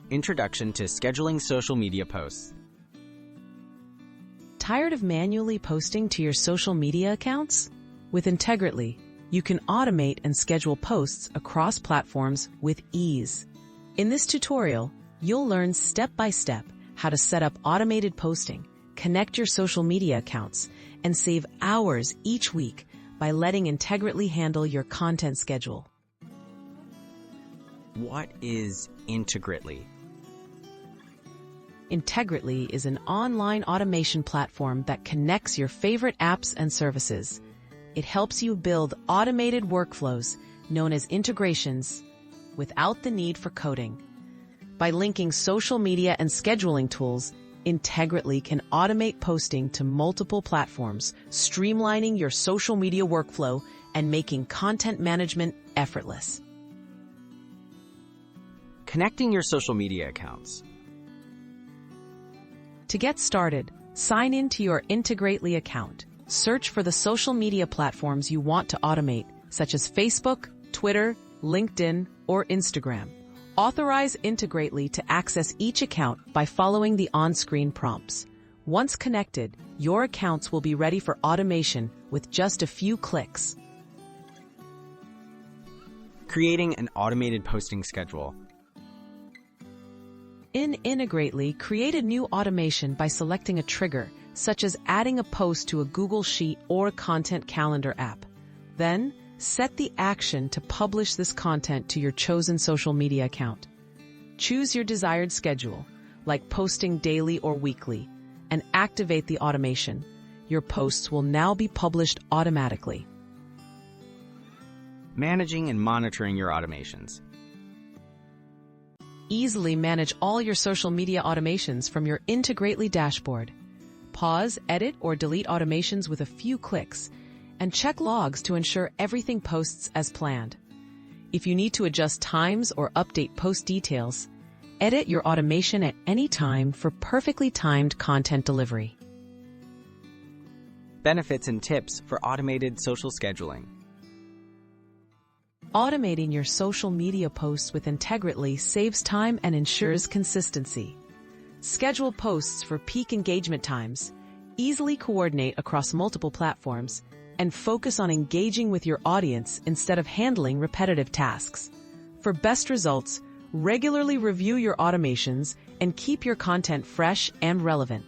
Introduction to Scheduling Social Media Posts. Tired of manually posting to your social media accounts? With Integrately, you can automate and schedule posts across platforms with ease. In this tutorial, you'll learn step-by-step how to set up automated posting, connect your social media accounts, and save hours each week by letting Integrately handle your content schedule. What is Integrately? Integrately is an online automation platform that connects your favorite apps and services. It helps you build automated workflows, known as integrations, without the need for coding. By linking social media and scheduling tools, Integrately can automate posting to multiple platforms, streamlining your social media workflow and making content management effortless. Connecting your social media accounts. To get started, sign in to your Integrately account. Search for the social media platforms you want to automate, such as Facebook, Twitter, LinkedIn, or Instagram. Authorize Integrately to access each account by following the on-screen prompts. Once connected, your accounts will be ready for automation with just a few clicks. Creating an automated posting schedule. In Integrately, create a new automation by selecting a trigger, such as adding a post to a Google Sheet or Content Calendar app. Then, set the action to publish this content to your chosen social media account. Choose your desired schedule, like posting daily or weekly, and activate the automation. Your posts will now be published automatically. Managing and monitoring your automations. Easily manage all your social media automations from your Integrately dashboard. Pause, edit, or delete automations with a few clicks, and check logs to ensure everything posts as planned. If you need to adjust times or update post details, edit your automation at any time for perfectly timed content delivery. Benefits and tips for automated social scheduling. Automating your social media posts with Integrately saves time and ensures consistency. Schedule posts for peak engagement times, easily coordinate across multiple platforms, and focus on engaging with your audience instead of handling repetitive tasks. For best results, regularly review your automations and keep your content fresh and relevant.